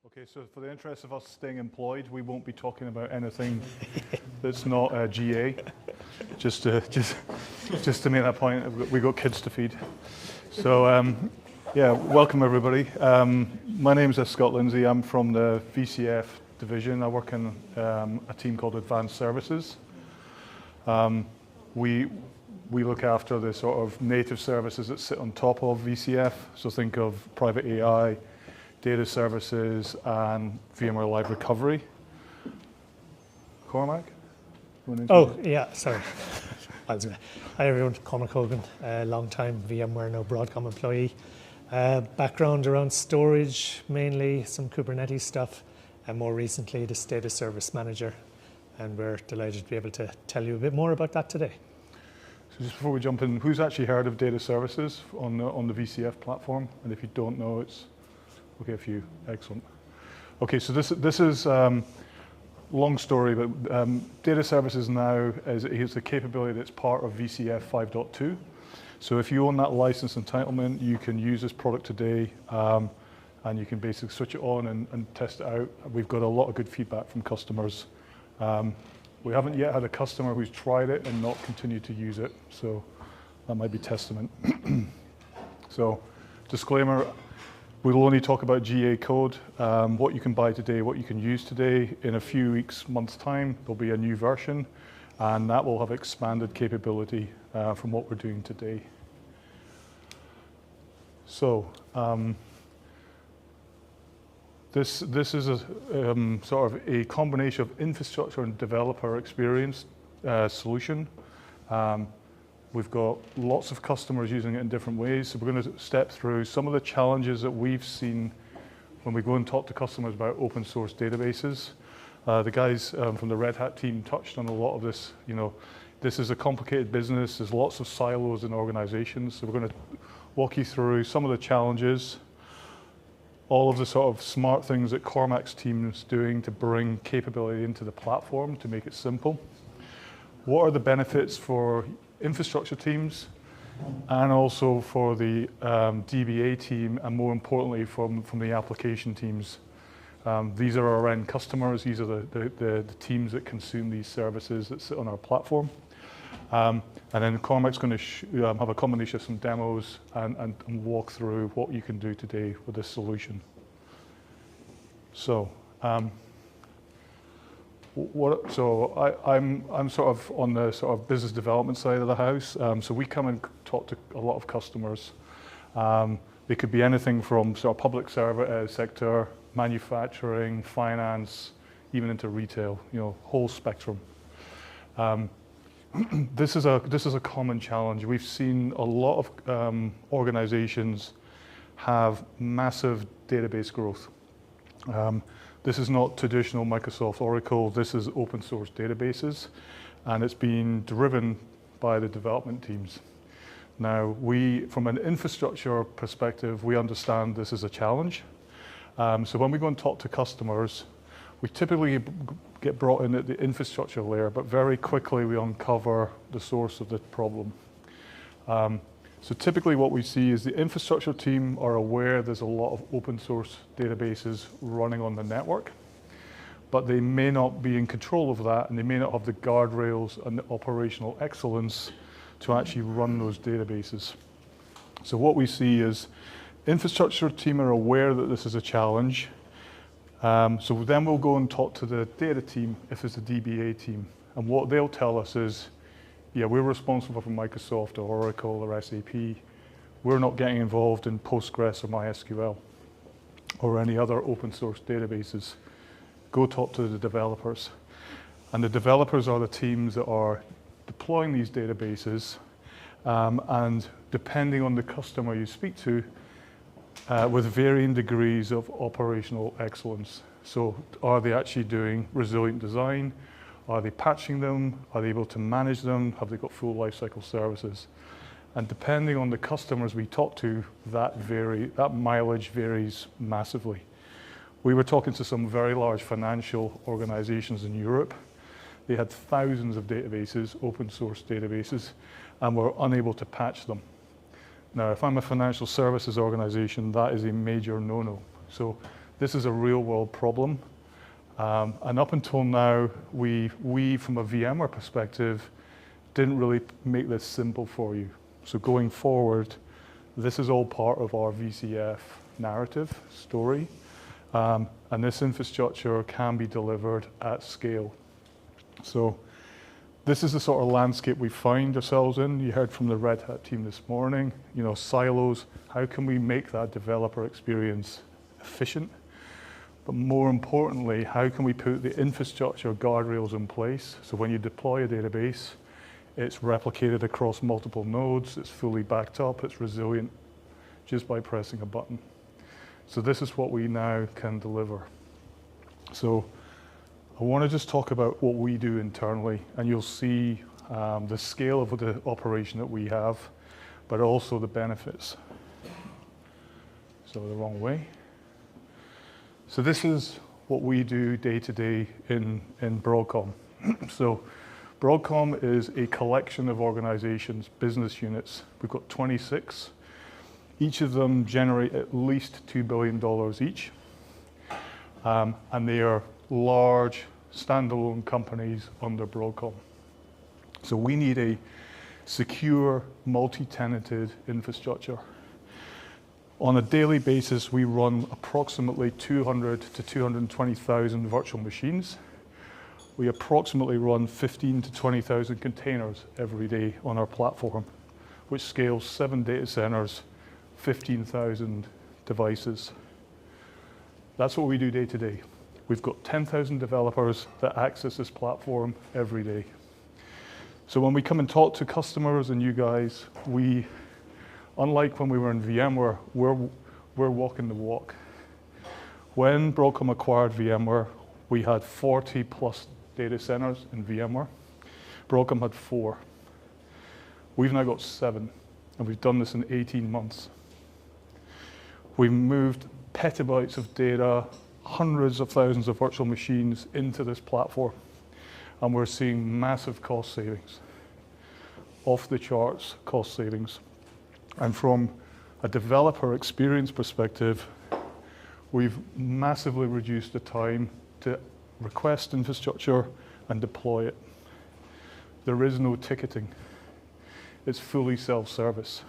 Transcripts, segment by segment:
Okay, so for the interest of us staying employed, we won't be talking about anything that's not GA. Just to make that point, we got kids to feed. So yeah, welcome everybody. My name is Scott Lindsay. I'm from the VCF division. I work in a team called Advanced Services. We look after the sort of native services that sit on top of VCF. So think of private AI, data services, and VMware Live Recovery. Cormac? Oh, yeah, sorry. Hi everyone, Cormac Hogan, long-time VMware, now Broadcom employee. Background around storage, mainly some Kubernetes stuff, and more recently the data service manager. And we're delighted to be able to tell you a bit more about that today. So just before we jump in, who's actually heard of data services on the VCF platform? And if you don't know, it's okay, a few. Excellent. Okay, so this is long story, but data services now is a capability that's part of VCF 5.2. So if you own that license entitlement, you can use this product today, and you can basically switch it on and test it out. We've got a lot of good feedback from customers. We haven't yet had a customer who's tried it and not continued to use it, so that might be testament. So, disclaimer, we'll only talk about GA code, what you can buy today, what you can use today. In a few weeks, months' time, there'll be a new version, and that will have expanded capability from what we're doing today. So, this is a sort of a combination of infrastructure and developer experience solution. We've got lots of customers using it in different ways. So we're going to step through some of the challenges that we've seen when we go and talk to customers about open source databases. The guys from the Red Hat team touched on a lot of this. You know, this is a complicated business. There's lots of silos in organizations. So we're going to walk you through some of the challenges, all of the sort of smart things that Cormac's team is doing to bring capability into the platform to make it simple. What are the benefits for infrastructure teams and also for the DBA team, and more importantly from the application teams? These are our end customers. These are the teams that consume these services that sit on our platform. And then Cormac's going to have a combination of some demos and walk through what you can do today with this solution. So, I'm sort of on the sort of business development side of the house. So we come and talk to a lot of customers. They could be anything from sort of public sector, manufacturing, finance, even into retail. You know, whole spectrum. This is a common challenge. We've seen a lot of organizations have massive database growth. This is not traditional Microsoft Oracle. This is open source databases, and it's been driven by the development teams. Now, from an infrastructure perspective, we understand this is a challenge. So when we go and talk to customers, we typically get brought in at the infrastructure layer, but very quickly we uncover the source of the problem. So typically what we see is the infrastructure team are aware there's a lot of open source databases running on the network, but they may not be in control of that, and they may not have the guardrails and the operational excellence to actually run those databases. So what we see is infrastructure team are aware that this is a challenge. So then we'll go and talk to the data team if it's a DBA team. And what they'll tell us is, yeah, we're responsible for Microsoft or Oracle or SAP. We're not getting involved in Postgres or MySQL or any other open source databases. Go talk to the developers. And the developers are the teams that are deploying these databases, and depending on the customer you speak to, with varying degrees of operational excellence. So are they actually doing resilient design? Are they patching them? Are they able to manage them? Have they got full lifecycle services? And depending on the customers we talk to, that mileage varies massively. We were talking to some very large financial organizations in Europe. They had thousands of databases, open source databases, and were unable to patch them. Now, if I'm a financial services organization, that is a major no-no. So This is a real world problem. And up until now, we from a VMware perspective, didn't really make this simple for you. So going forward, this is all part of our VCF narrative story. And this infrastructure can be delivered at scale. So this is the sort of landscape we find ourselves in. You heard from the Red Hat team this morning, silos. How can we make that developer experience efficient? But more importantly, how can we put the infrastructure guardrails in place so when you deploy a database, it's replicated across multiple nodes, it's fully backed up, it's resilient just by pressing a button. So this is what we now can deliver. So I want to just talk about what we do internally, and you'll see the scale of the operation that we have, but also the benefits. So the wrong way. So this is what we do day to day in Broadcom. So Broadcom is a collection of organizations, business units. We've got 26. Each of them generate at least $2 billion each. And they are large, standalone companies under Broadcom. So we need a secure, multi-tenanted infrastructure. On a daily basis, we run approximately 200 to 220,000 virtual machines. We approximately run 15 to 20,000 containers every day on our platform, which scales 7 data centers, 15,000 devices. That's what we do day to day. We've got 10,000 developers that access this platform every day. So when we come and talk to customers and you guys, unlike when we were in VMware, we're walking the walk. When Broadcom acquired VMware, we had 40 plus data centers in VMware. Broadcom had 4. We've now got 7, and we've done this in 18 months. We've moved petabytes of data, hundreds of thousands of virtual machines into this platform, and we're seeing massive cost savings, off the charts cost savings. And from a developer experience perspective, we've massively reduced the time to request infrastructure and deploy it. There is no ticketing. It's fully self-service.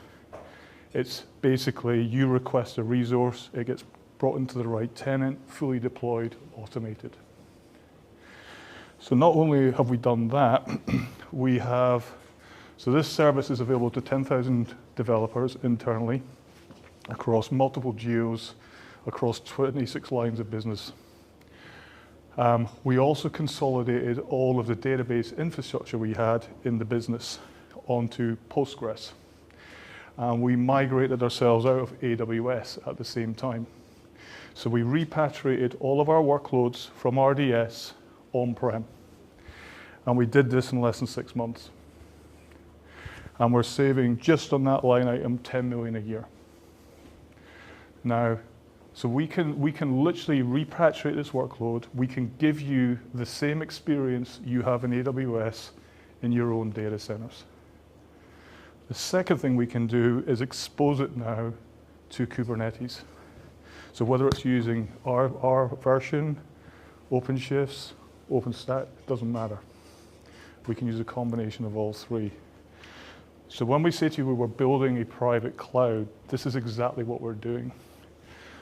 It's basically you request a resource, it gets brought into the right tenant, fully deployed, automated. So not only have we done that, so this service is available to 10,000 developers internally across multiple geos, across 26 lines of business. We also consolidated all of the database infrastructure we had in the business onto Postgres. We migrated ourselves out of AWS at the same time. So we repatriated all of our workloads from RDS on-prem. And we did this in less than 6 months. And we're saving just on that line item 10 million a year. Now, so we can literally repatriate this workload. We can give you the same experience you have in AWS in your own data centers. The second thing we can do is expose it now to Kubernetes. So whether it's using our version, OpenShift's, OpenStack, it doesn't matter. We can use a combination of all three. So when we say to you we're building a private cloud, this is exactly what we're doing.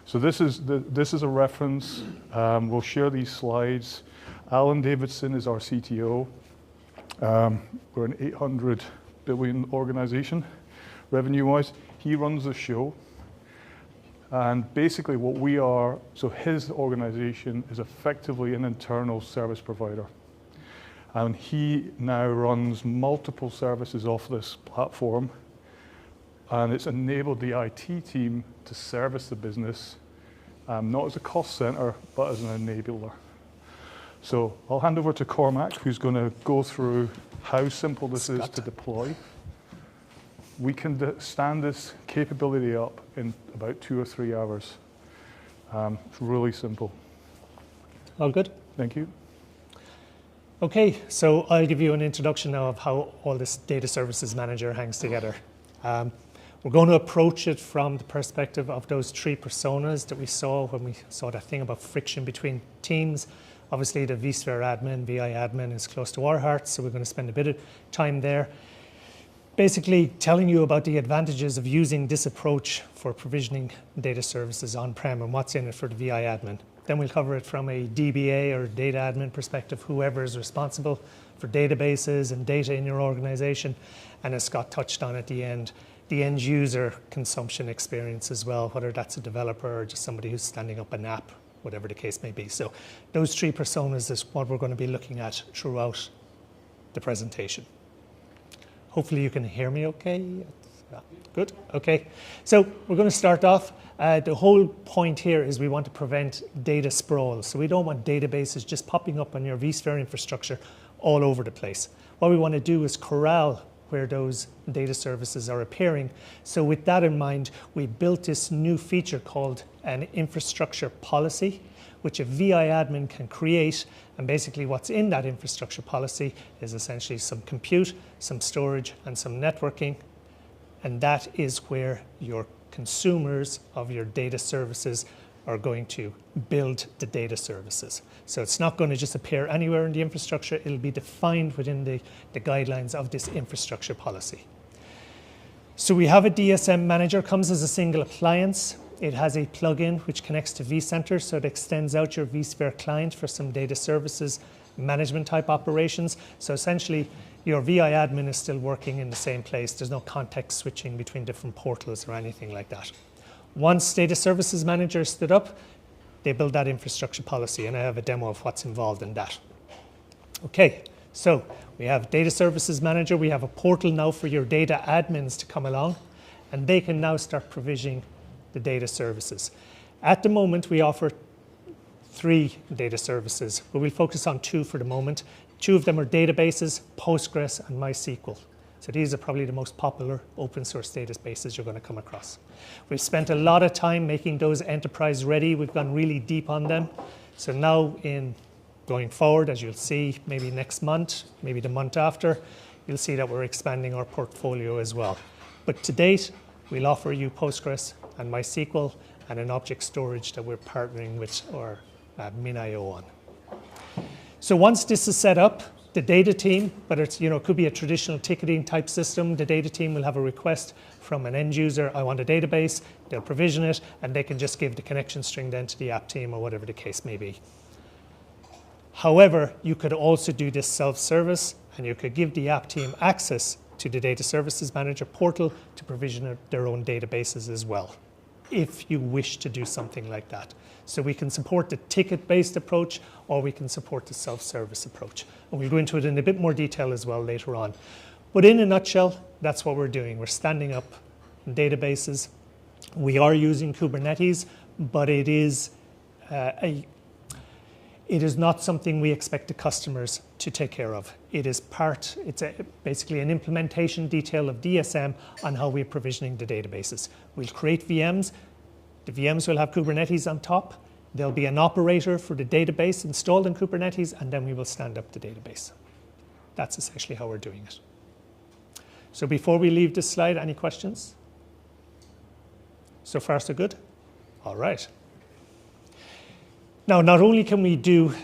So this is a reference. We'll share these slides. Alan Davidson is our CTO. We're an 800 billion organization, revenue-wise. He runs the show. And basically what we are, so his organization is effectively an internal service provider. And he now runs multiple services off this platform. And it's enabled the IT team to service the business, not as a cost center, but as an enabler. So I'll hand over to Cormac, who's going to go through how simple this is to deploy. We can stand this capability up in about 2 or 3 hours. It's really simple. All good? Thank you. Okay, so I'll give you an introduction now of how all this data services manager hangs together. We're going to approach it from the perspective of those 3 personas that we saw when we saw that thing about friction between teams. Obviously, the vSphere admin, VI admin is close to our hearts, so we're going to spend a bit of time there. Basically, telling you about the advantages of using this approach for provisioning data services on-prem and what's in it for the VI admin. Then we'll cover it from a DBA or data admin perspective, whoever is responsible for databases and data in your organization. And as Scott touched on at the end user consumption experience as well, whether that's a developer or just somebody who's standing up an app, whatever the case may be. So those 3 personas is what we're going to be looking at throughout the presentation. Hopefully you can hear me okay. Yeah, good, okay. So we're going to start off. The whole point here is we want to prevent data sprawl. So we don't want databases just popping up on your vSphere infrastructure all over the place. What we want to do is corral where those data services are appearing. So with that in mind, we built this new feature called an infrastructure policy, which a VI admin can create. And basically what's in that infrastructure policy is essentially some compute, some storage, and some networking. And that is where your consumers of your data services are going to build the data services. So it's not going to just appear anywhere in the infrastructure. It'll be defined within the guidelines of this infrastructure policy. So we have a DSM manager, comes as a single appliance. It has a plugin which connects to vCenter, so it extends out your vSphere client for some data services management type operations. So essentially, your VI admin is still working in the same place. There's no context switching between different portals or anything like that. Once Data Services Manager stood up, they build that infrastructure policy, and I have a demo of what's involved in that. Okay, so we have Data Services Manager. We have a portal now for your data admins to come along, and they can now start provisioning the data services. At the moment, we offer 3 data services, but we'll focus on 2 for the moment. 2 of them are databases, Postgres and MySQL. So these are probably the most popular open source databases you're going to come across. We've spent a lot of time making those enterprise ready. We've gone really deep on them. So now going forward, as you'll see, maybe next month, maybe the month after, you'll see that we're expanding our portfolio as well. But to date, we'll offer you Postgres and MySQL and an object storage that we're partnering with our MinIO on. So once this is set up, the data team, whether it's, it could be a traditional ticketing type system, the data team will have a request from an end user, I want a database, they'll provision it, and they can just give the connection string then to the app team or whatever the case may be. However, you could also do this self-service, and you could give the app team access to the Data Services Manager portal to provision their own databases as well, if you wish to do something like that. So we can support the ticket-based approach, or we can support the self-service approach. And we'll go into it in a bit more detail as well later on. But in a nutshell, that's what we're doing. We're standing up databases. We are using Kubernetes, but it is not something we expect the customers to take care of. It's basically an implementation detail of DSM on how we're provisioning the databases. We'll create VMs. The VMs will have Kubernetes on top. There'll be an operator for the database installed in Kubernetes, and then we will stand up the database. That's essentially how we're doing it. So before we leave this slide, any questions? So far, so good? All right. Now, not only can we do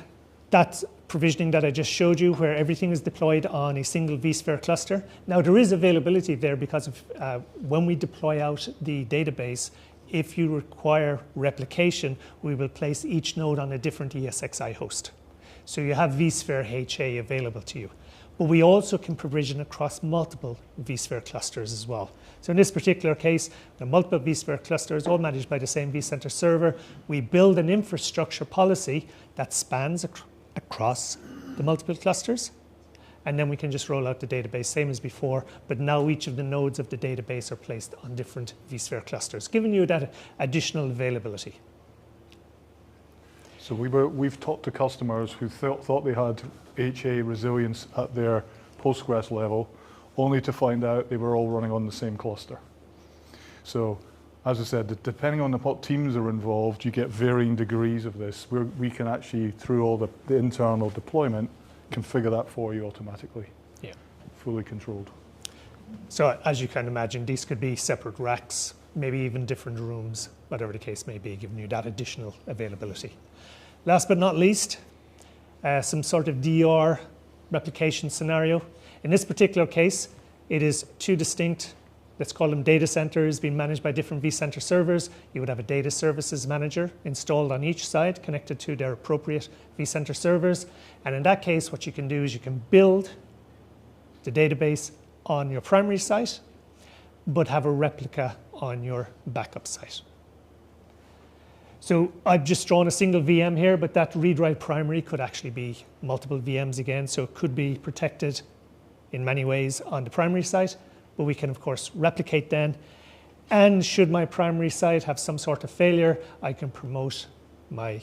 that provisioning that I just showed you, where everything is deployed on a single vSphere cluster. Now, there is availability there because of when we deploy out the database, if you require replication, we will place each node on a different ESXi host. So you have vSphere HA available to you. But we also can provision across multiple vSphere clusters as well. So in this particular case, the multiple vSphere clusters, all managed by the same vCenter server. We build an infrastructure policy that spans across the multiple clusters. And then we can just roll out the database, same as before, but now each of the nodes of the database are placed on different vSphere clusters, giving you that additional availability. So we've talked to customers who thought they had HA resilience at their Postgres level, only to find out they were all running on the same cluster. So, as I said, depending on what teams are involved, you get varying degrees of this. We can actually, through all the internal deployment, configure that for you automatically. Yeah. Fully controlled. So as you can imagine, these could be separate racks, maybe even different rooms, whatever the case may be, giving you that additional availability. Last but not least, some sort of DR replication scenario. In this particular case, it is two distinct, let's call them data centers, being managed by different vCenter servers. You would have a data services manager installed on each side, connected to their appropriate vCenter servers. And in that case, what you can do is you can build the database on your primary site, but have a replica on your backup site. So I've just drawn a single VM here, but that read-write primary could actually be multiple VMs again, so it could be protected in many ways on the primary site, but we can of course replicate then. And should my primary site have some sort of failure, I can promote my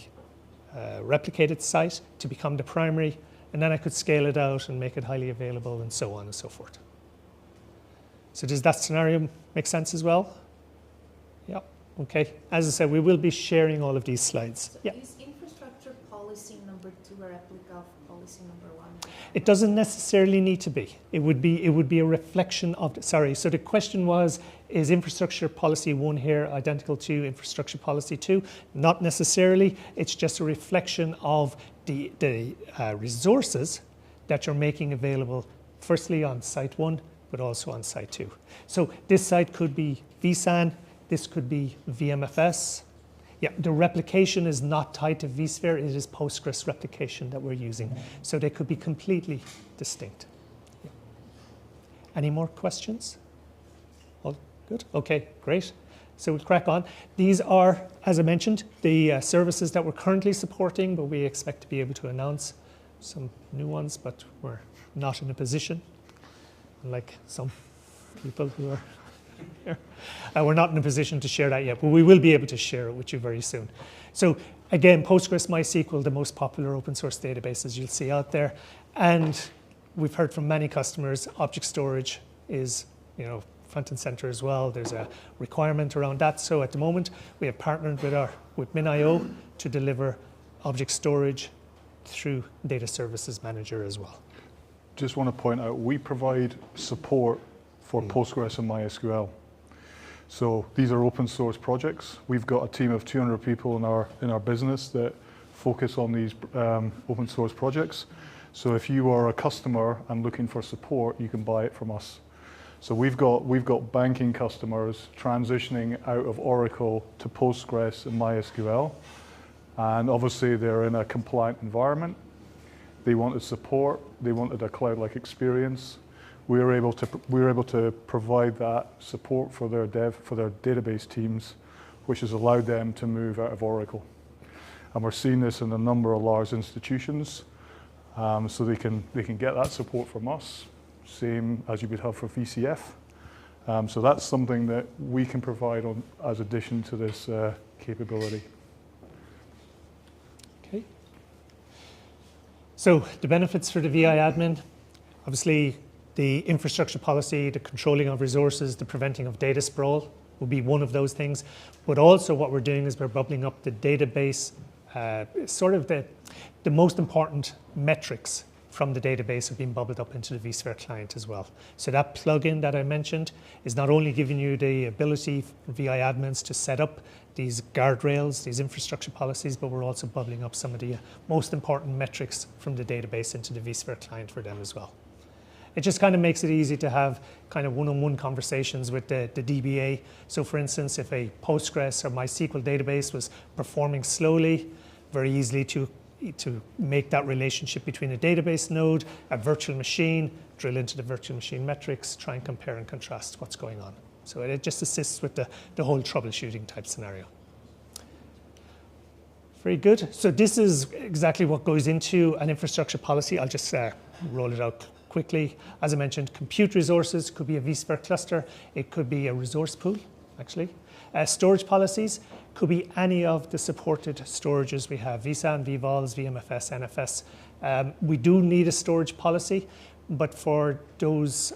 replicated site to become the primary, and then I could scale it out and make it highly available and so on and so forth. So does that scenario make sense as well? Yeah, okay. As I said, we will be sharing all of these slides. So yeah. Is infrastructure policy number 2 a replica of policy number 1? It doesn't necessarily need to be. It would be a reflection of, sorry, so the question was, is infrastructure policy 1 here identical to infrastructure policy 2? Not necessarily. It's just a reflection of the resources that you're making available, firstly on site 1, but also on site 2. So this site could be vSAN, this could be VMFS. Yeah, the replication is not tied to vSphere, it is Postgres replication that we're using. So they could be completely distinct. Yeah. Any more questions? All good? Okay, great. So we'll crack on. These are, as I mentioned, the services that we're currently supporting, but we expect to be able to announce some new ones, but we're not in a position, like some people who are here. We're not in a position to share that yet, but we will be able to share it with you very soon. So again, Postgres MySQL, the most popular open source databases you'll see out there. And we've heard from many customers, object storage is, front and center as well. There's a requirement around that. So at the moment, we have partnered with MinIO to deliver object storage through Data Services Manager as well. Just want to point out, we provide support for Postgres and MySQL. So these are open source projects. We've got a team of 200 people in our business that focus on these open source projects. So if you are a customer and looking for support, you can buy it from us. So we've got banking customers transitioning out of Oracle to Postgres and MySQL, and obviously they're in a compliant environment. They wanted support. They wanted a cloud-like experience. We were able to provide that support for their database teams, which has allowed them to move out of Oracle. And we're seeing this in a number of large institutions, so they can get that support from us, same as you would have for VCF. So that's something that we can provide as addition to this capability. Okay. So the benefits for the VI admin, obviously, the infrastructure policy, the controlling of resources, the preventing of data sprawl will be one of those things. But also what we're doing is we're bubbling up the database, sort of the most important metrics from the database are being bubbled up into the vSphere client as well. So that plugin that I mentioned is not only giving you the ability for VI admins to set up these guardrails, these infrastructure policies, but we're also bubbling up some of the most important metrics from the database into the vSphere client for them as well. It just kind of makes it easy to have kind of one-on-one conversations with the DBA. So for instance, if a Postgres or MySQL database was performing slowly, very easily to make that relationship between a database node, a virtual machine, drill into the virtual machine metrics, try and compare and contrast what's going on. So it just assists with the whole troubleshooting type scenario. Very good. So this is exactly what goes into an infrastructure policy. I'll just roll it out quickly. As I mentioned, compute resources could be a vSphere cluster. It could be a resource pool, actually. Storage policies could be any of the supported storages we have, vSAN, vVols, VMFS, NFS. We do need a storage policy, but for those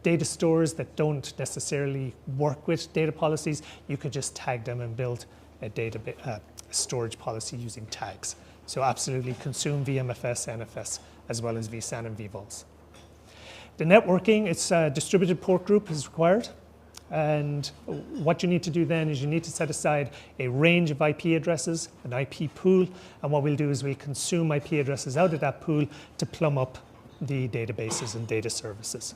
data stores that don't necessarily work with data policies, you could just tag them and build a storage policy using tags. So absolutely consume VMFS, NFS, as well as vSAN and vVols. The networking, it's a distributed port group is required. And what you need to do then is you need to set aside a range of IP addresses, an IP pool, and what we'll do is we'll consume IP addresses out of that pool to plumb up the databases and data services.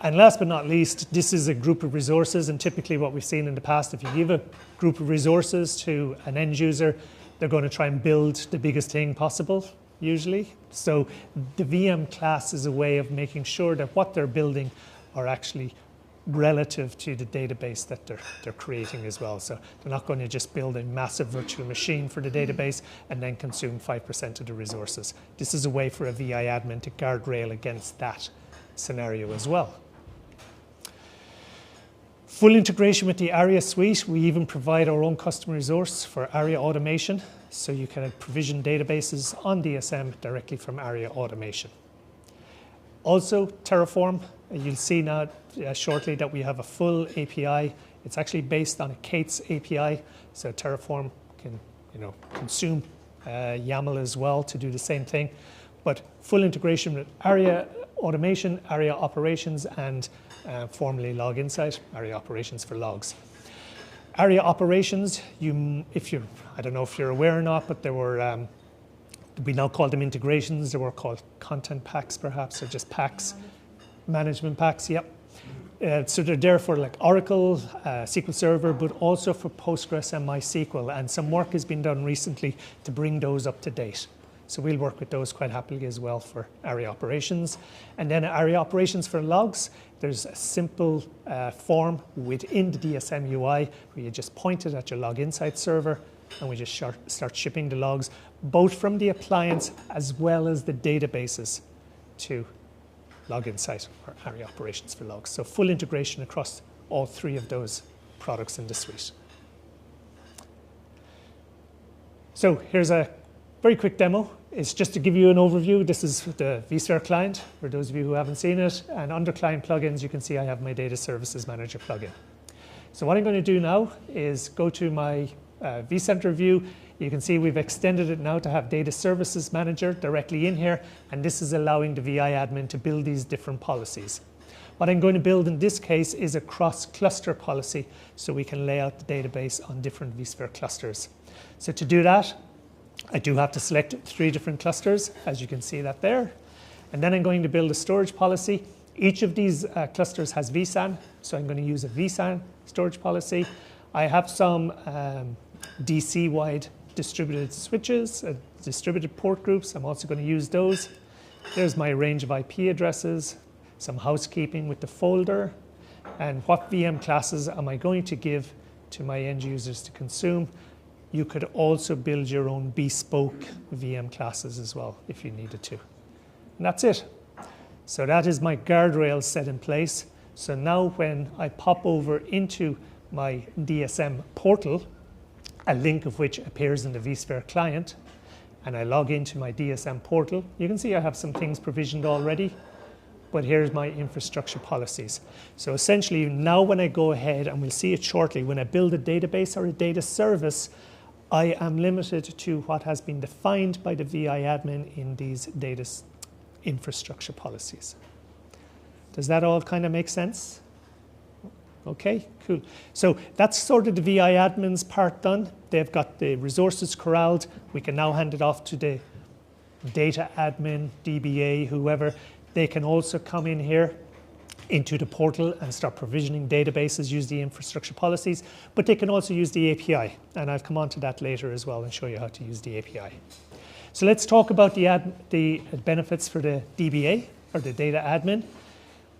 And last but not least, this is a group of resources, and typically what we've seen in the past, if you give a group of resources to an end user, they're going to try and build the biggest thing possible, usually. So the VM class is a way of making sure that what they're building are actually relative to the database that they're creating as well. So they're not going to just build a massive virtual machine for the database and then consume 5% of the resources. This is a way for a VI admin to guardrail against that scenario as well. Full integration with the ARIA suite. We even provide our own custom resource for ARIA automation. So you can provision databases on DSM directly from ARIA automation. Also, Terraform. You'll see now shortly that we have a full API. It's actually based on a K8s API, so Terraform can consume YAML as well to do the same thing. But full integration with ARIA automation, ARIA operations, and formerly Log Insight, ARIA operations for logs. ARIA operations, I don't know if you're aware or not, but there were, we now call them integrations. They were called content packs perhaps, or just packs. Management packs, yep. So they're there for like Oracle, SQL Server, but also for Postgres and MySQL. And some work has been done recently to bring those up to date. So we'll work with those quite happily as well for ARIA operations. And then ARIA operations for logs, there's a simple form within the DSM UI where you just point it at your Log Insight server and we just start shipping the logs, both from the appliance as well as the databases to Log Insight or ARIA operations for logs. So full integration across all three of those products in the suite. So here's a very quick demo. It's just to give you an overview. This is the vSphere client, for those of you who haven't seen it. And under client plugins, you can see I have my Data Services Manager plugin. So what I'm going to do now is go to my vCenter view. You can see we've extended it now to have Data Services Manager directly in here, and this is allowing the VI admin to build these different policies. What I'm going to build in this case is a cross-cluster policy, so we can lay out the database on different vSphere clusters. So to do that, I do have to select 3 different clusters, as you can see that there. And then I'm going to build a storage policy. Each of these clusters has vSAN, so I'm going to use a vSAN storage policy. I have some DC-wide distributed switches, distributed port groups. I'm also going to use those. There's my range of IP addresses, some housekeeping with the folder, and what VM classes am I going to give to my end users to consume. You could also build your own bespoke VM classes as well if you needed to. And that's it. So that is my guardrails set in place. So now when I pop over into my DSM portal, a link of which appears in the vSphere client, and I log into my DSM portal, you can see I have some things provisioned already, but here's my infrastructure policies. So essentially now when I go ahead, and we'll see it shortly, when I build a database or a data service, I am limited to what has been defined by the VI admin in these data infrastructure policies. Does that all kind of make sense? Okay, cool. So that's sort of the VI admin's part done. They've got the resources corralled. We can now hand it off to the data admin, DBA, whoever. They can also come in here into the portal and start provisioning databases, use the infrastructure policies, but they can also use the API. And I'll come on to that later as well and show you how to use the API. So let's talk about the benefits for the DBA, or the data admin.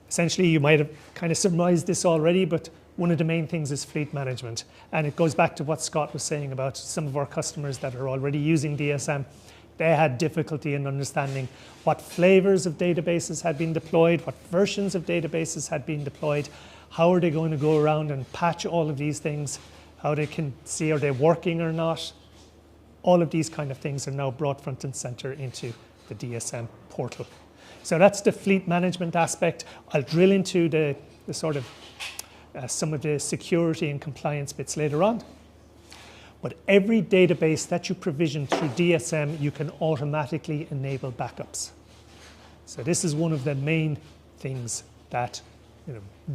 Essentially, you might have kind of surmised this already, but one of the main things is fleet management. And it goes back to what Scott was saying about some of our customers that are already using DSM. They had difficulty in understanding what flavors of databases had been deployed, what versions of databases had been deployed, how are they going to go around and patch all of these things, how they can see are they working or not. All of these kind of things are now brought front and center into the DSM portal. So that's the fleet management aspect. I'll drill into the sort of some of the security and compliance bits later on. But every database that you provision through DSM, you can automatically enable backups. So this is one of the main things that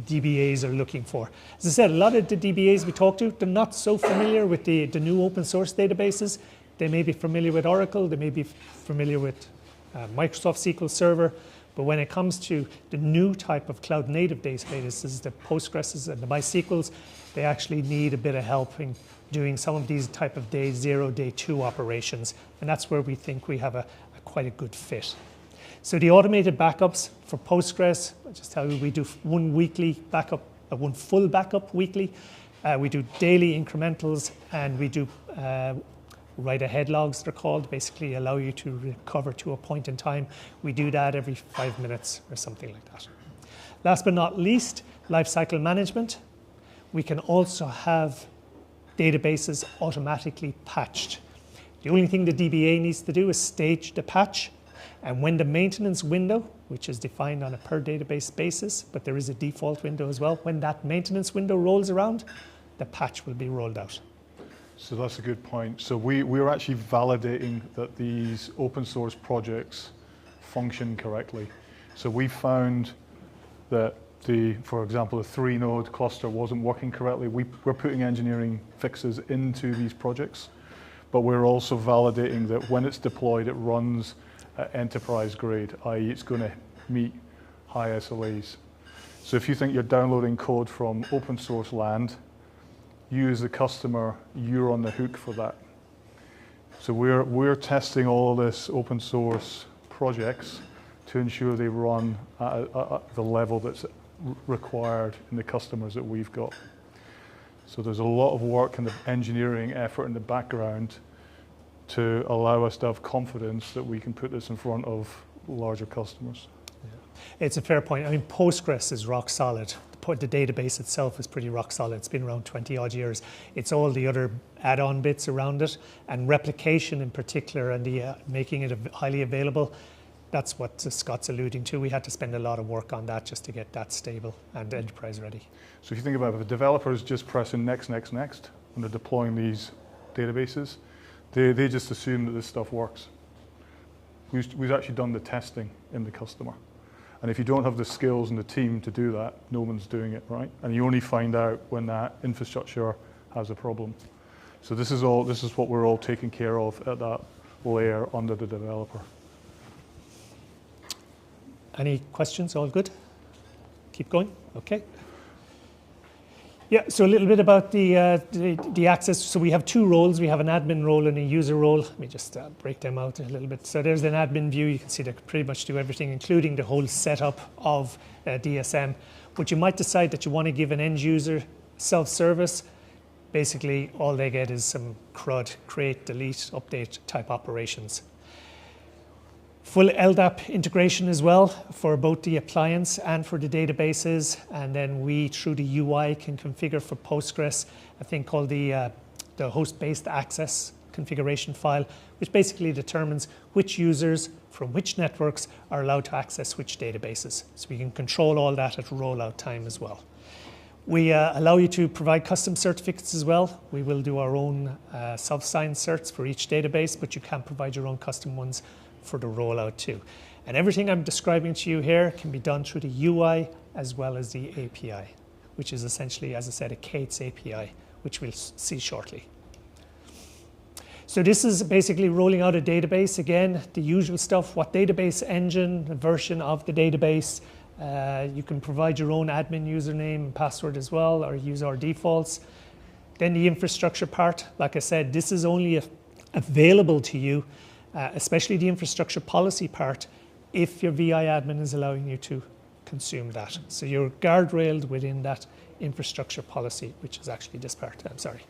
DBAs are looking for. As I said, a lot of the DBAs we talk to, they're not so familiar with the new open source databases. They may be familiar with Oracle, they may be familiar with Microsoft SQL Server, but when it comes to the new type of cloud native databases, the Postgres and the MySQLs, they actually need a bit of help in doing some of these type of day 0, day 2 operations. And that's where we think we have quite a good fit. So the automated backups for Postgres, I'll just tell you, we do one weekly backup, one full backup weekly. We do daily incrementals, and we do write-ahead logs, they're called, basically allow you to recover to a point in time. We do that every 5 minutes or something like that. Last but not least, lifecycle management. We can also have databases automatically patched. The only thing the DBA needs to do is stage the patch, and when the maintenance window, which is defined on a per database basis, but there is a default window as well, when that maintenance window rolls around, the patch will be rolled out. So that's a good point. So we're actually validating that these open source projects function correctly. So we found that for example, the 3-node cluster wasn't working correctly. We're putting engineering fixes into these projects, but we're also validating that when it's deployed, it runs at enterprise grade, i.e. it's going to meet high SLAs. So if you think you're downloading code from open source land, you as the customer, you're on the hook for that. So we're testing all this open source projects to ensure they run at the level that's required in the customers that we've got. So there's a lot of work and the engineering effort in the background to allow us to have confidence that we can put this in front of larger customers. Yeah. It's a fair point. I mean, Postgres is rock solid. The database itself is pretty rock solid. It's been around 20 odd years. It's all the other add-on bits around it, and replication in particular, and the making it highly available. That's what Scott's alluding to. We had to spend a lot of work on that just to get that stable and enterprise ready. So if you think about it, if a developer is just pressing next, next, next, when they're deploying these databases, they just assume that this stuff works. We've actually done the testing in the customer. And if you don't have the skills and the team to do that, no one's doing it, right? And you only find out when that infrastructure has a problem. So this is what we're all taking care of at that layer under the developer. Any questions? All good? Keep going? Okay. Yeah, so a little bit about the access. So we have two roles. We have an admin role and a user role. Let me just break them out a little bit. So there's an admin view. You can see they pretty much do everything, including the whole setup of DSM. But you might decide that you want to give an end user self-service. Basically, all they get is some CRUD, create, delete, update type operations. Full LDAP integration as well for both the appliance and for the databases. And then we, through the UI, can configure for Postgres a thing called the host-based access configuration file, which basically determines which users from which networks are allowed to access which databases. So we can control all that at rollout time as well. We allow you to provide custom certificates as well. We will do our own self-signed certs for each database, but you can provide your own custom ones for the rollout too. And everything I'm describing to you here can be done through the UI as well as the API, which is essentially, as I said, a K8s API, which we'll see shortly. So this is basically rolling out a database. Again, the usual stuff, what database engine, the version of the database. You can provide your own admin username and password as well, or use our defaults. Then the infrastructure part, like I said, this is only available to you, especially the infrastructure policy part, if your VI admin is allowing you to consume that. So you're guardrailed within that infrastructure policy, which is actually this part, I'm sorry.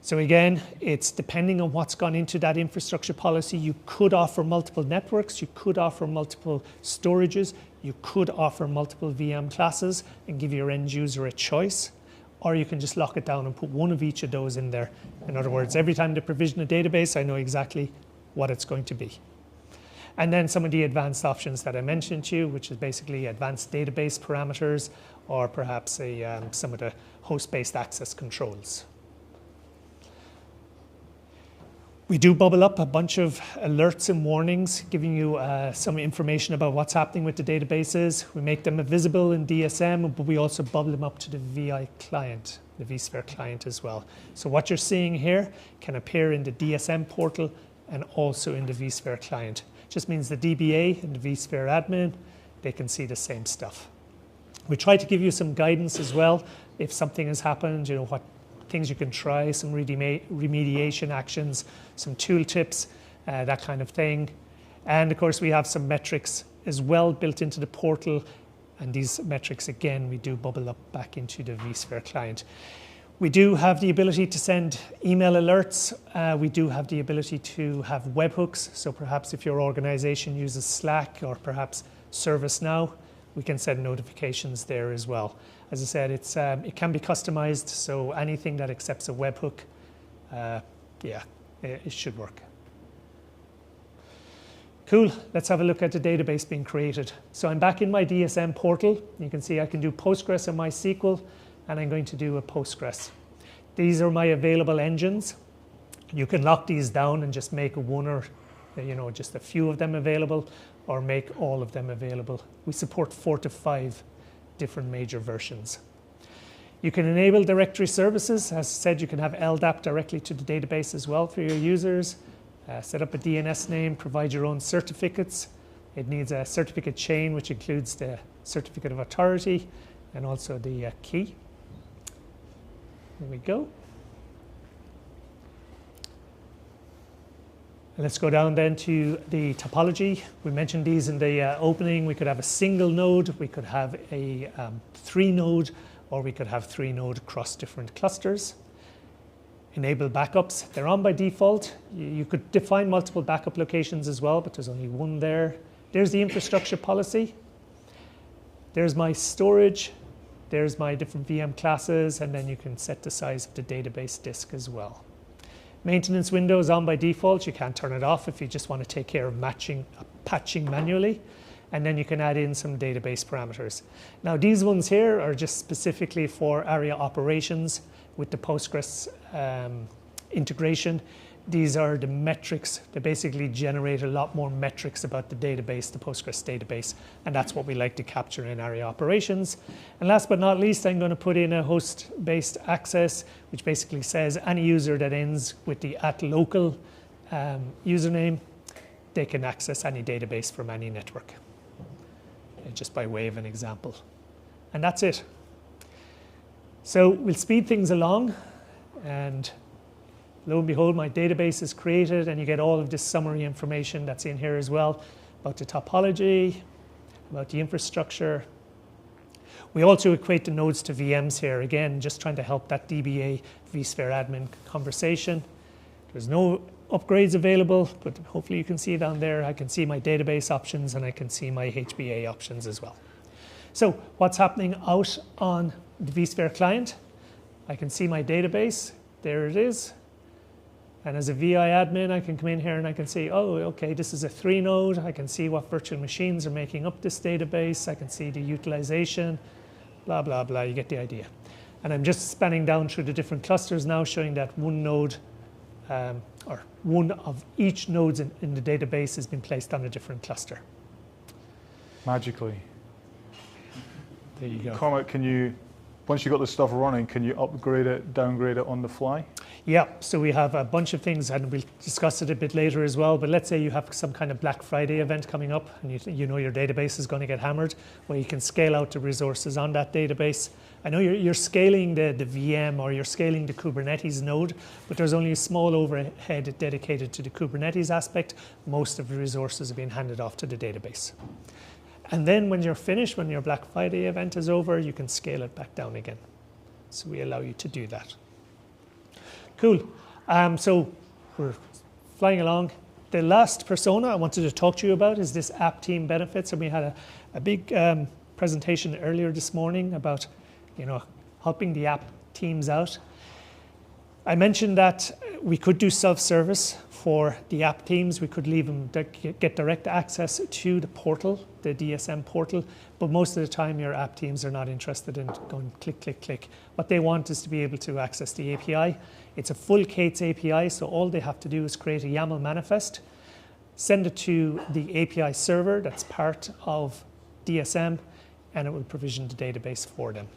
So again, it's depending on what's gone into that infrastructure policy. You could offer multiple networks, you could offer multiple storages, you could offer multiple VM classes and give your end user a choice, or you can just lock it down and put one of each of those in there. In other words, every time they provision a database, I know exactly what it's going to be. And then some of the advanced options that I mentioned to you, which is basically advanced database parameters, or perhaps some of the host-based access controls. We do bubble up a bunch of alerts and warnings, giving you some information about what's happening with the databases. We make them visible in DSM, but we also bubble them up to the VI client, the vSphere client as well. So what you're seeing here can appear in the DSM portal and also in the vSphere client. It just means the DBA and the vSphere admin, they can see the same stuff. We try to give you some guidance as well. If something has happened, you know, what things you can try, some remediation actions, some tool tips, that kind of thing. And of course, we have some metrics as well built into the portal. And these metrics, again, we do bubble up back into the vSphere client. We do have the ability to send email alerts. We do have the ability to have webhooks. So perhaps if your organization uses Slack or perhaps ServiceNow, we can send notifications there as well. As I said, it can be customized, so anything that accepts a webhook, yeah, it should work. Cool, let's have a look at the database being created. So I'm back in my DSM portal. You can see I can do Postgres and MySQL, and I'm going to do a Postgres. These are my available engines. You can lock these down and just make one or, you know, just a few of them available, or make all of them available. We support 4 to 5 different major versions. You can enable directory services. As I said, you can have LDAP directly to the database as well for your users. Set up a DNS name, provide your own certificates. It needs a certificate chain, which includes the certificate of authority and also the key. There we go. Let's go down then to the topology. We mentioned these in the opening. We could have a single node, we could have a 3-node, or we could have 3-node across different clusters. Enable backups. They're on by default. You could define multiple backup locations as well, but there's only one there. There's the infrastructure policy. There's my storage. There's my different VM classes, and then you can set the size of the database disk as well. Maintenance window is on by default. You can't turn it off if you just want to take care of patching manually. And then you can add in some database parameters. Now these ones here are just specifically for area operations with the Postgres integration. These are the metrics. They basically generate a lot more metrics about the database, the Postgres database, and that's what we like to capture in area operations. And last but not least, I'm going to put in a host-based access, which basically says any user that ends with the @local username, they can access any database from any network, just by way of an example. And that's it. So we'll speed things along, and lo and behold, my database is created, and you get all of this summary information that's in here as well about the topology, about the infrastructure. We also equate the nodes to VMs here, again, just trying to help that DBA vSphere admin conversation. There's no upgrades available, but hopefully you can see down there, I can see my database options and I can see my HBA options as well. So what's happening out on the vSphere client? I can see my database, there it is. And as a VI admin, I can come in here and I can see, oh, okay, this is a 3-node. I can see what virtual machines are making up this database. I can see the utilization, blah, blah, blah. You get the idea. And I'm just spanning down through the different clusters now, showing that one node, or one of each nodes in the database has been placed on a different cluster. Magically. There you go. Cormac, can you, once you've got this stuff running, can you upgrade it, downgrade it on the fly? Yeah, so we have a bunch of things, and we'll discuss it a bit later as well, but let's say you have some kind of Black Friday event coming up, and you know your database is going to get hammered, where you can scale out the resources on that database. I know you're scaling the VM, or you're scaling the Kubernetes node, but there's only a small overhead dedicated to the Kubernetes aspect. Most of the resources are being handed off to the database. And then when you're finished, when your Black Friday event is over, you can scale it back down again. So we allow you to do that. Cool. So we're flying along. The last persona I wanted to talk to you about is this app team benefits. And we had a big presentation earlier this morning about, you know, helping the app teams out. I mentioned that we could do self-service for the app teams. We could leave them get direct access to the portal, the DSM portal, but most of the time your app teams are not interested in going click, click, click. What they want is to be able to access the API. It's a full K8s API, so all they have to do is create a YAML manifest, send it to the API server that's part of DSM, and it will provision the database for them.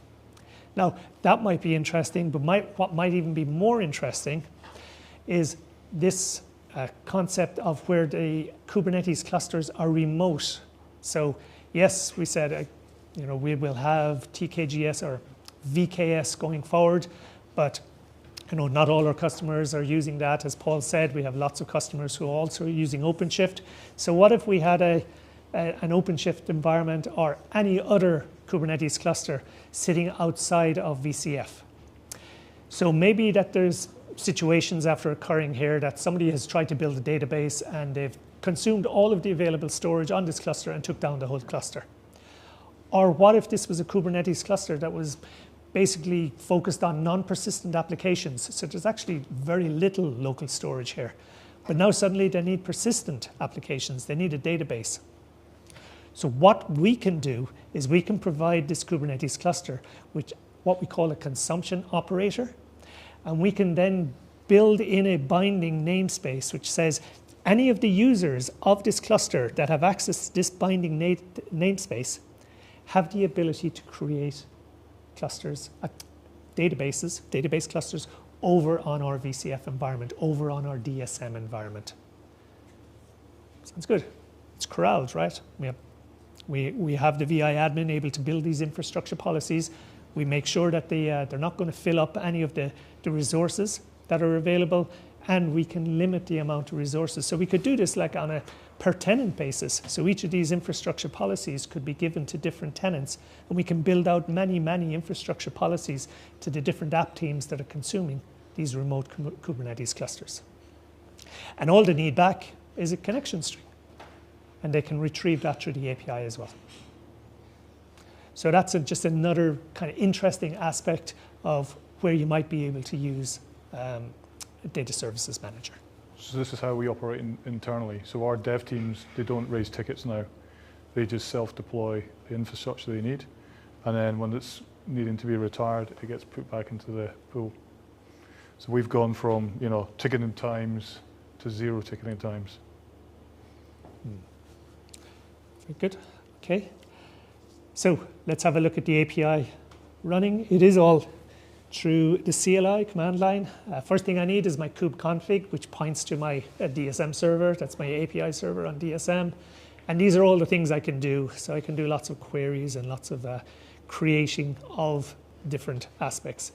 Now, that might be interesting, but what might even be more interesting is this concept of where the Kubernetes clusters are remote. So yes, we said we will have TKGS or VKS going forward, but not all our customers are using that. As Paul said, we have lots of customers who are also using OpenShift. So what if we had an OpenShift environment or any other Kubernetes cluster sitting outside of VCF? So maybe that there's situations after occurring here that somebody has tried to build a database and they've consumed all of the available storage on this cluster and took down the whole cluster. Or what if this was a Kubernetes cluster that was basically focused on non-persistent applications? So there's actually very little local storage here. But now suddenly they need persistent applications. They need a database. So what we can do is we can provide this Kubernetes cluster with what we call a consumption operator. And we can then build in a binding namespace which says any of the users of this cluster that have access to this binding namespace have the ability to create clusters, database clusters over on our VCF environment, over on our DSM environment. Sounds good. It's corralled, right? We have the VI admin able to build these infrastructure policies. We make sure that they're not going to fill up any of the resources that are available, and we can limit the amount of resources. So we could do this like on a per tenant basis. So each of these infrastructure policies could be given to different tenants, and we can build out many, many infrastructure policies to the different app teams that are consuming these remote Kubernetes clusters. And all they need back is a connection string, and they can retrieve that through the API as well. So that's just another kind of interesting aspect of where you might be able to use a data services manager. So this is how we operate internally. So our dev teams, they don't raise tickets now. They just self-deploy the infrastructure they need. And then when it's needing to be retired, it gets put back into the pool. So we've gone from ticketing times to 0 ticketing times. Very good. Okay. So let's have a look at the API running. It is all through the CLI command line. First thing I need is my kubeconfig, which points to my DSM server. That's my API server on DSM. And these are all the things I can do. So I can do lots of queries and lots of creating of different aspects.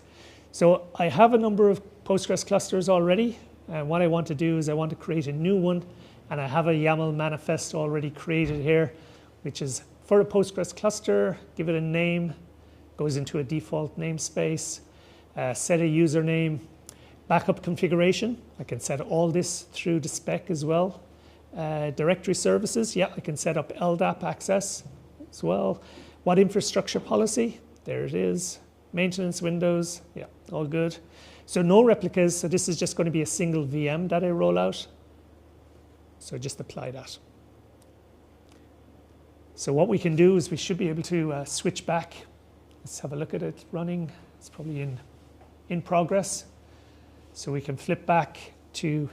So I have a number of Postgres clusters already. And what I want to do is I want to create a new one. And I have a YAML manifest already created here, which is for a Postgres cluster, give it a name, goes into a default namespace, set a username, backup configuration. I can set all this through the spec as well. Directory services, yeah, I can set up LDAP access as well. What infrastructure policy? There it is. Maintenance windows, yeah, all good. So no replicas, so this is just going to be a single VM that I roll out. So just apply that. So what we can do is we should be able to switch back. Let's have a look at it running. It's probably in progress. So we can flip back to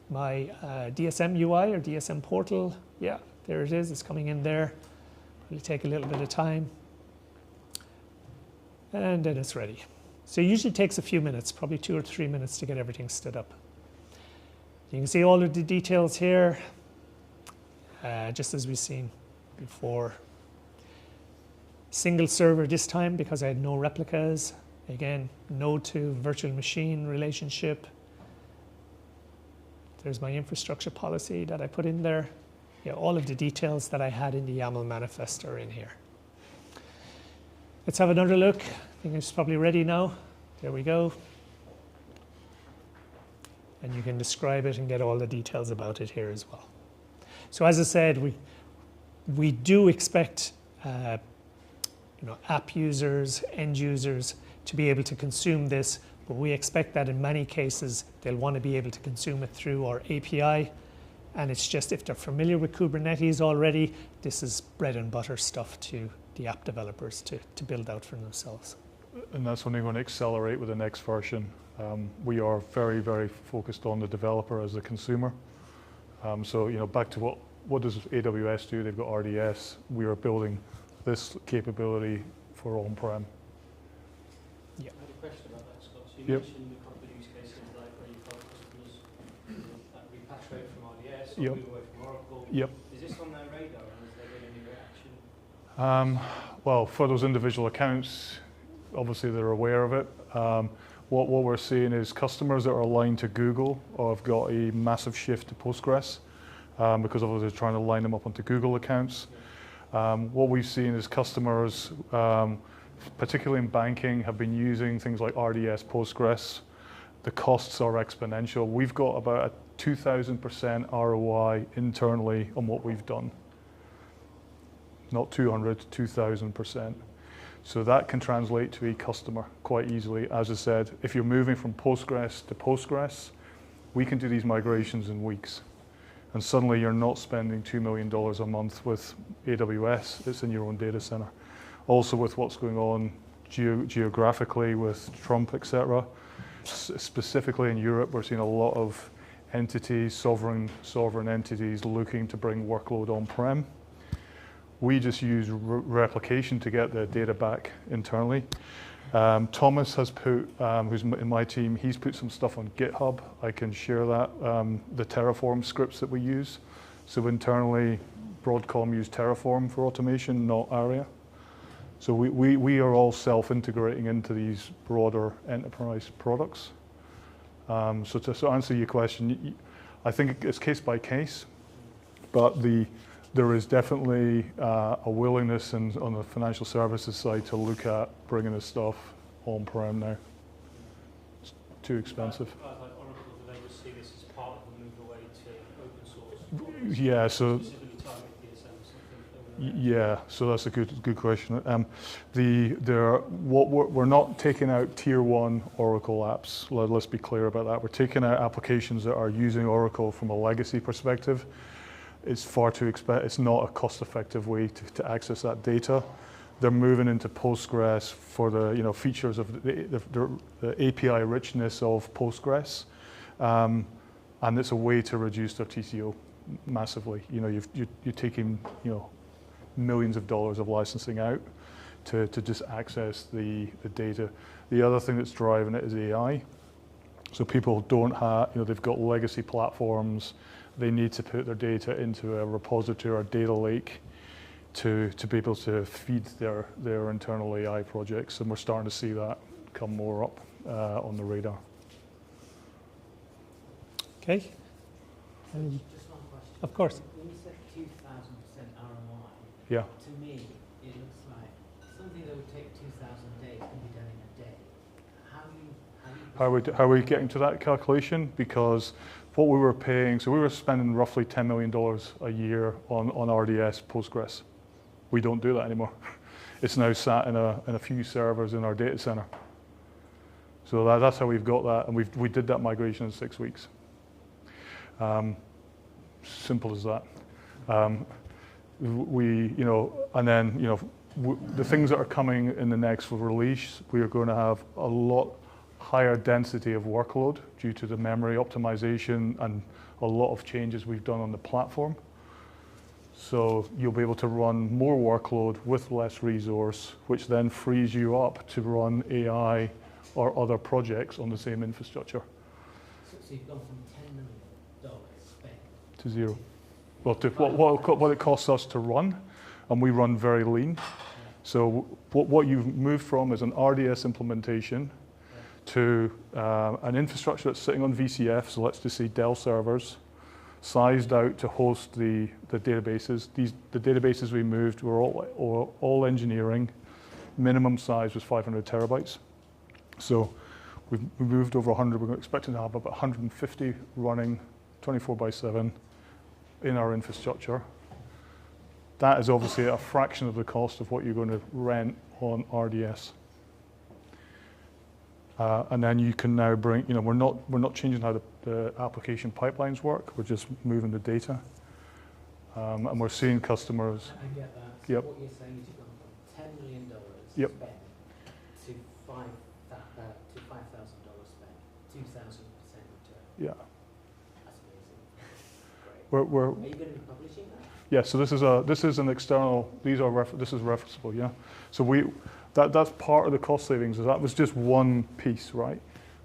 my DSM UI or DSM portal. Yeah, there it is. It's coming in there. It'll take a little bit of time. And then it's ready. So it usually takes a few minutes, probably 2 or 3 minutes to get everything stood up. You can see all of the details here, just as we've seen before. Single server this time because I had no replicas. Again, node to virtual machine relationship. There's my infrastructure policy that I put in there. Yeah, all of the details that I had in the YAML manifest are in here. Let's have another look. I think it's probably ready now. There we go. And you can describe it and get all the details about it here as well. So as I said, we do expect app users, end users to be able to consume this, but we expect that in many cases they'll want to be able to consume it through our API. And it's just if they're familiar with Kubernetes already, this is bread and butter stuff to the app developers to build out for themselves. And that's only going to accelerate with the next version. We are very, very focused on the developer as the consumer. So back to what does AWS do? They've got RDS. We are building this capability for on-prem. Yeah. I had a question about that, Scott. So you Yep. mentioned a couple of use cases like where you've got customers that repatriate from RDS or Yep. move away from Oracle. Yep. Is this on their radar and is there been any reaction? Well, for those individual accounts, obviously they're aware of it. What we're seeing is customers that are aligned to Google or have got a massive shift to Postgres because obviously they're trying to line them up onto Google accounts. What we've seen is customers, particularly in banking, have been using things like RDS Postgres. The costs are exponential. We've got about a 2,000% ROI internally on what we've done. Not 200, 2,000%. So that can translate to a customer quite easily. As I said, if you're moving from Postgres to Postgres, we can do these migrations in weeks. And suddenly you're not spending $2 million a month with AWS, it's in your own data center. Also with what's going on geographically with Trump, et cetera. Specifically in Europe, we're seeing a lot of entities, sovereign entities looking to bring workload on-prem. We just use replication to get the data back internally. Thomas has put, who's in my team, he's put some stuff on GitHub. I can share that, the Terraform scripts that we use. So internally, Broadcom use Terraform for automation, not ARIA. So we are all self-integrating into these broader enterprise products. So to answer your question, I think it's case by case, but there is definitely a willingness on the financial services side to look at bringing this stuff on-prem now. It's too expensive. Like Oracle, do they just see this as part of the move away to open source? Yeah, so specifically target DSM or something? yeah, so that's a good question. We're not taking out tier 1 Oracle apps. Let's be clear about that. We're taking out applications that are using Oracle from a legacy perspective. It's far too expensive. It's not a cost-effective way to access that data. They're moving into Postgres for the features of the API richness of Postgres, and it's a way to reduce their TCO massively. You're taking millions of dollars of licensing out to just access the data. The other thing that's driving it is AI. So people don't have, they've got legacy platforms. They need to put their data into a repository or data lake to be able to feed their internal AI projects. And we're starting to see that come more up on the radar. Okay. Just one question. Of course. When you said 2,000% ROI, Yeah. to me, it looks like something that would take 2,000 days can be done in a day. How are we getting to that calculation? Because what we were paying, so we were spending roughly $10 million a year on RDS Postgres. We don't do that anymore. It's now sat in a few servers in our data center. So that's how we've got that, and we did that migration in 6 weeks. Simple as that. The things that are coming in the next release, we are going to have a lot higher density of workload due to the memory optimization and a lot of changes we've done on the platform. So you'll be able to run more workload with less resource, which then frees you up to run AI or other projects on the same infrastructure. So you've gone from $10 million spent to zero. Well, to what it costs us to run, and we run very lean. So what you've moved from is an RDS implementation to an infrastructure that's sitting on VCF, so let's just say Dell servers, sized out to host the databases. The databases we moved were all engineering. Minimum size was 500 terabytes. So we moved over 100. We're expecting to have about 150 running 24/7 in our infrastructure. That is obviously a fraction of the cost of what you're going to rent on RDS. And then you can now bring, we're not changing how the application pipelines work. We're just moving the data. And we're seeing customers. I get that. So Yep. what you're saying is you've gone from $10 million Yep. spent to $5,000 spent. 2,000% return. Yeah. That's amazing. Great. We're Are you going to be publishing that? yeah. So this is an external. This is referenceable. Yeah. So that's part of the cost savings. That was just one piece, right?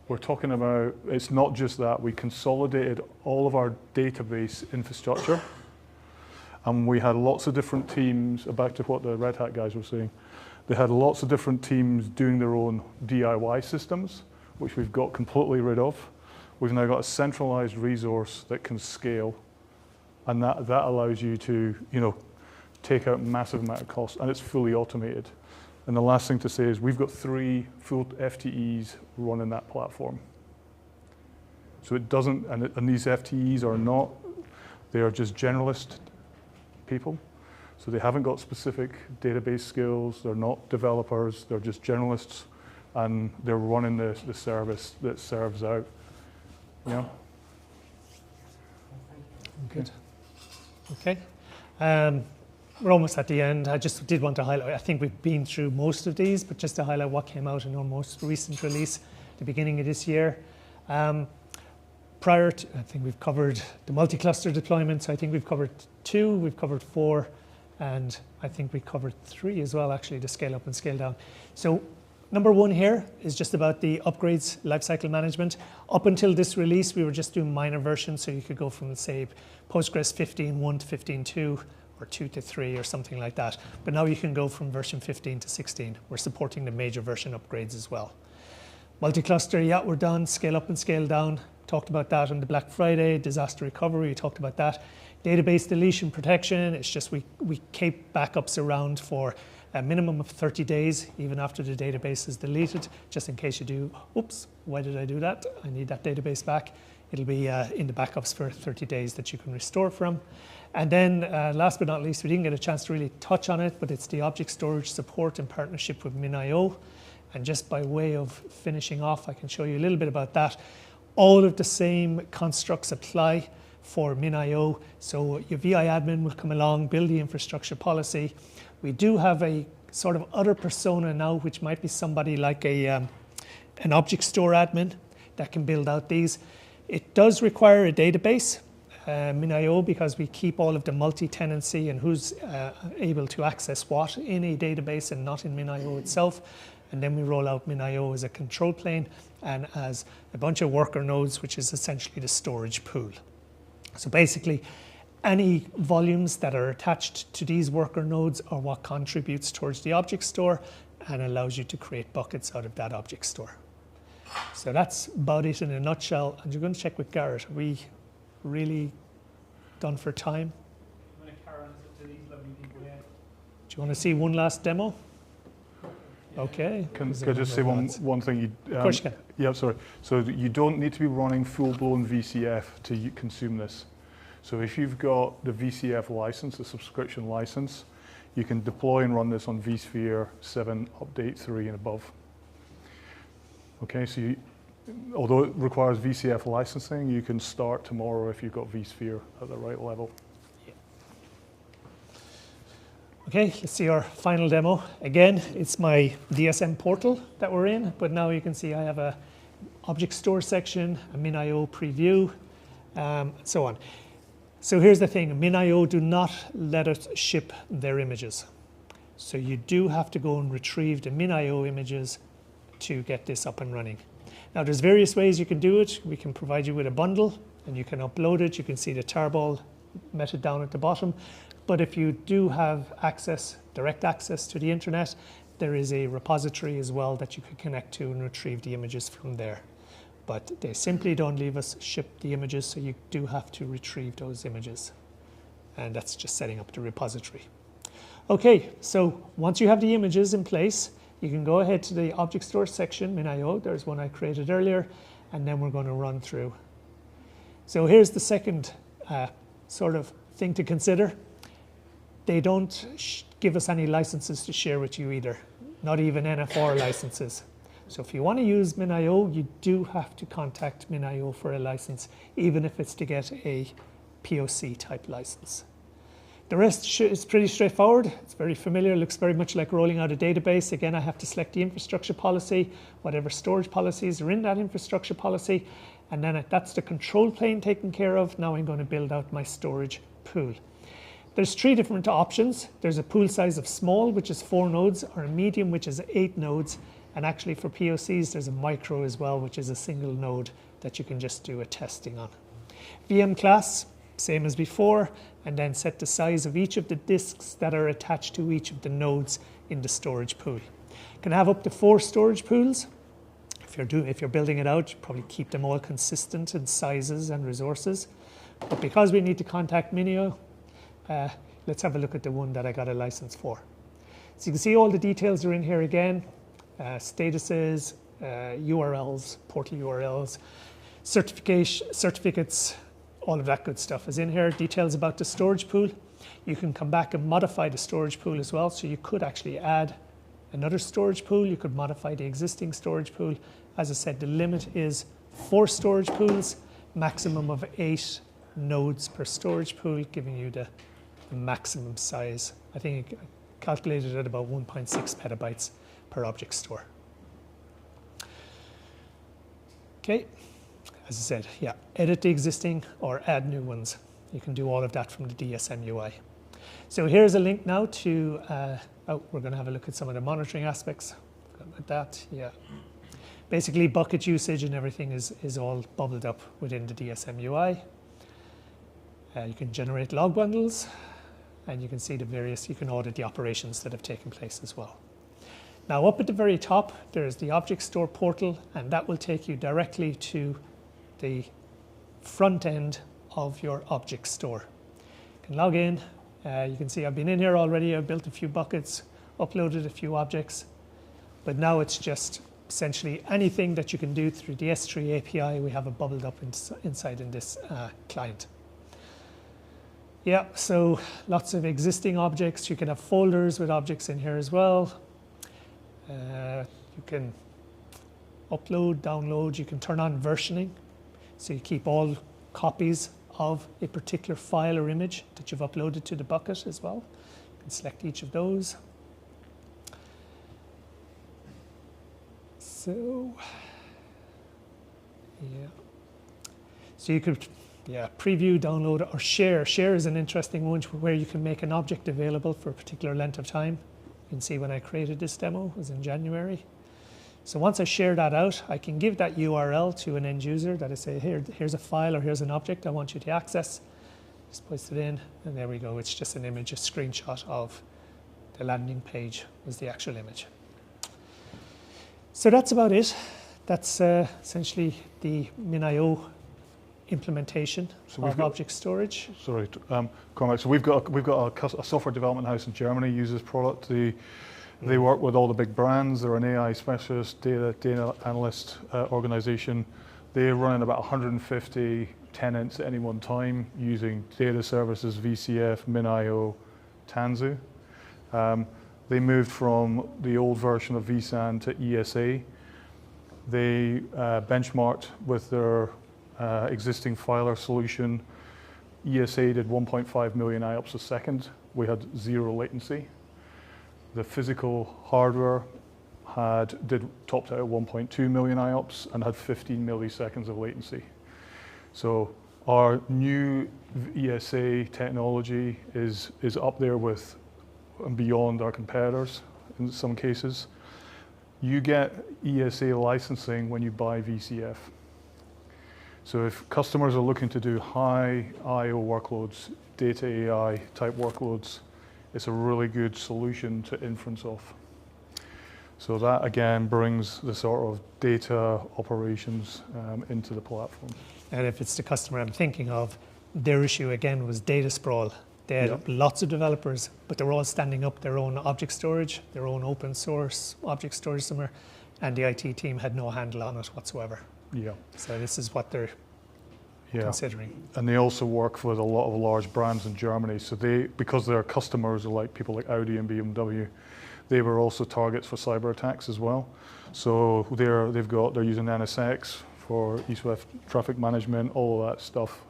We're talking about, it's not just that. We consolidated all of our database infrastructure, and we had lots of different teams. Back to what the Red Hat guys were saying, they had lots of different teams doing their own DIY systems, which we've got completely rid of. We've now got a centralized resource that can scale, and that allows you to, take out massive amount of cost, and it's fully automated. And the last thing to say is we've got 3 full FTEs running that platform. So it doesn't, and these FTEs are not, they are just generalist people. So they haven't got specific database skills, they're not developers, they're just generalists, and they're running the service that serves out. Yeah. Good. Okay. We're almost at the end. I just did want to highlight, I think we've been through most of these, but just to highlight what came out in our most recent release, the beginning of this year. Prior to, I think we've covered the multi-cluster deployments. I think we've covered 2, we've covered 4, and I think we covered 3 as well, actually, to scale up and scale down. So number 1 here is just about the upgrades lifecycle management. Up until this release, we were just doing minor versions, so you could go from, say, Postgres 15.1 to 15.2, or 2 to 3 or something like that. But now you can go from version 15 to 16. We're supporting the major version upgrades as well. Multi-cluster, yeah, we're done. Scale up and scale down. Talked about that on the Black Friday. Disaster recovery, we talked about that. Database deletion protection, it's just we keep backups around for a minimum of 30 days, even after the database is deleted, just in case you do, oops, why did I do that? I need that database back. It'll be in the backups for 30 days that you can restore from. And then last but not least, we didn't get a chance to really touch on it, but it's the object storage support in partnership with MinIO. And just by way of finishing off, I can show you a little bit about that. All of the same constructs apply for MinIO. So your VI admin will come along, build the infrastructure policy. We do have a sort of other persona now, which might be somebody like an object store admin that can build out these. It does require a database. MinIO, because we keep all of the multi-tenancy and who's able to access what in a database and not in MinIO itself. And then we roll out MinIO as a control plane and as a bunch of worker nodes, which is essentially the storage pool. So basically, any volumes that are attached to these worker nodes are what contributes towards the object store and allows you to create buckets out of that object store. So that's about it in a nutshell. And you're going to check with Garrett. Are we really done for time? I'm going to carry on to these lovely people here. Do you want to see one last demo? Okay. Can I just say one thing? Of course you can. Yeah, sorry. So you don't need to be running full-blown VCF to consume this. So if you've got the VCF license, the subscription license, you can deploy and run this on vSphere 7, Update 3 and above. Okay, so although it requires VCF licensing, you can start tomorrow if you've got vSphere at the right level. Okay, let's see our final demo. Again, it's my DSM portal that we're in, but now you can see I have a object store section, a MinIO preview, so on. So here's the thing, MinIO do not let us ship their images. So you do have to go and retrieve the MinIO images to get this up and running. Now there's various ways you can do it. We can provide you with a bundle and you can upload it. You can see the tarball method down at the bottom. But if you do have access, direct access to the internet, there is a repository as well that you can connect to and retrieve the images from there. But they simply don't leave us ship the images, so you do have to retrieve those images. And that's just setting up the repository. Okay, so once you have the images in place, you can go ahead to the object store section, MinIO. There's one I created earlier, and then we're going to run through. So here's the second sort of thing to consider. They don't give us any licenses to share with you either, not even NFR licenses. So if you want to use MinIO, you do have to contact MinIO for a license, even if it's to get a POC type license. The rest is pretty straightforward. It's very familiar, looks very much like rolling out a database. Again, I have to select the infrastructure policy, whatever storage policies are in that infrastructure policy, and then that's the control plane taken care of. Now I'm going to build out my storage pool. There's 3 different options. There's a pool size of small, which is 4 nodes, or a medium, which is 8 nodes. And actually for POCs, there's a micro as well, which is a single node that you can just do a testing on. VM class, same as before, and then set the size of each of the disks that are attached to each of the nodes in the storage pool. You can have up to 4 storage pools. If you're building it out, you probably keep them all consistent in sizes and resources. But because we need to contact Minio, let's have a look at the one that I got a license for. So you can see all the details are in here again. Statuses, URLs, portal URLs, certificates, all of that good stuff is in here. Details about the storage pool. You can come back and modify the storage pool as well. So you could actually add another storage pool. You could modify the existing storage pool. As I said, the limit is 4 storage pools, maximum of 8 nodes per storage pool, giving you the maximum size. I think it calculated at about 1.6 petabytes per object store. Okay, as I said, yeah, edit the existing or add new ones. You can do all of that from the DSM UI. So here's a link now to, we're going to have a look at some of the monitoring aspects. About that, yeah. Basically, bucket usage and everything is all bubbled up within the DSM UI. You can generate log bundles, and you can see you can audit the operations that have taken place as well. Now, up at the very top, there's the object store portal, and that will take you directly to the front end of your object store. You can log in. You can see I've been in here already. I've built a few buckets, uploaded a few objects, but now it's just essentially anything that you can do through the S3 API. We have it bubbled up inside in this client. Yeah, so lots of existing objects. You can have folders with objects in here as well. You can upload, download. You can turn on versioning. So you keep all copies of a particular file or image that you've uploaded to the bucket as well. You can select each of those. So, yeah. So you could, preview, download, or share. Share is an interesting one where you can make an object available for a particular length of time. You can see when I created this demo, it was in January. So once I share that out, I can give that URL to an end user that I say, here's a file or here's an object I want you to access. Just paste it in, and there we go. It's just an image, a screenshot of the landing page was the actual image. So that's about it. That's essentially the MinIO implementation of object storage. Sorry, Cormac. So we've got a software development house in Germany uses product. They work with all the big brands. They're an AI specialist, data analyst organization. They're running about 150 tenants at any one time using data services, VCF, MinIO, Tanzu. They moved from the old version of vSAN to ESA. They benchmarked with their existing filer solution. ESA did 1.5 million IOPS a second. We had 0 latency. The physical hardware topped out at 1.2 million IOPS and had 15 milliseconds of latency. So our new ESA technology is up there with and beyond our competitors in some cases. You get ESA licensing when you buy VCF. So if customers are looking to do high I/O workloads, data AI type workloads, it's a really good solution to inference off. So that again brings the sort of data operations into the platform. And if it's the customer I'm thinking of, their issue again was data sprawl. They had lots of developers, but they were all standing up their own object storage, their own open source object storage somewhere, and the IT team had no handle on it whatsoever. Yeah. So this is what they're considering. And they also work with a lot of large brands in Germany. So because their customers are like people like Audi and BMW, they were also targets for cyber attacks as well. So they're using NSX for east-west traffic management, all of that stuff,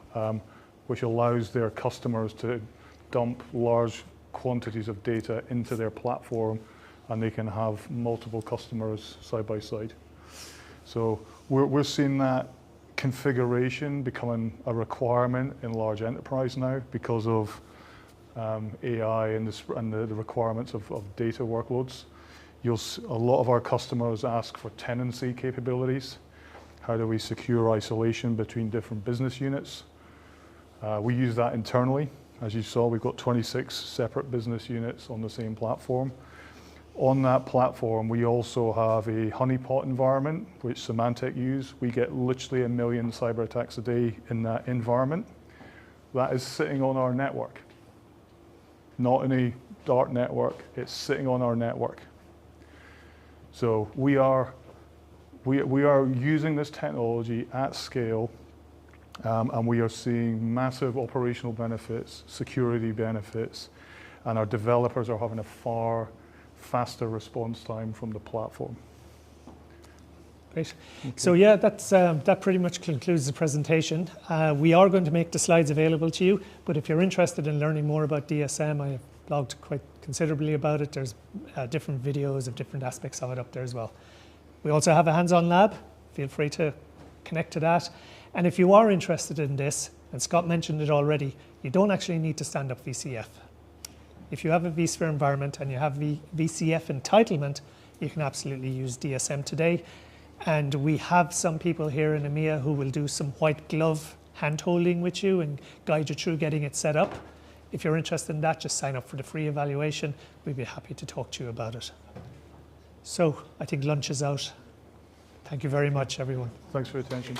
which allows their customers to dump large quantities of data into their platform, and they can have multiple customers side by side. So we're seeing that configuration becoming a requirement in large enterprise now because of AI and the requirements of data workloads. A lot of our customers ask for tenancy capabilities. How do we secure isolation between different business units? We use that internally. As you saw, we've got 26 separate business units on the same platform. On that platform, we also have a honeypot environment, which Symantec use. We get literally 1 million cyber attacks a day in that environment. That is sitting on our network, not in a dark network. It's sitting on our network. So we are using this technology at scale, and we are seeing massive operational benefits, security benefits, and our developers are having a far faster response time from the platform. Great. So yeah, that pretty much concludes the presentation. We are going to make the slides available to you, but if you're interested in learning more about DSM, I have blogged quite considerably about it. There's different videos of different aspects of it up there as well. We also have a hands-on lab. Feel free to connect to that. And if you are interested in this, and Scott mentioned it already, you don't actually need to stand up VCF. If you have a vSphere environment and you have VCF entitlement, you can absolutely use DSM today. And we have some people here in EMEA who will do some white glove hand-holding with you and guide you through getting it set up. If you're interested in that, just sign up for the free evaluation. We'd be happy to talk to you about it. So I think lunch is out. Thank you very much, everyone. Thanks for your attention.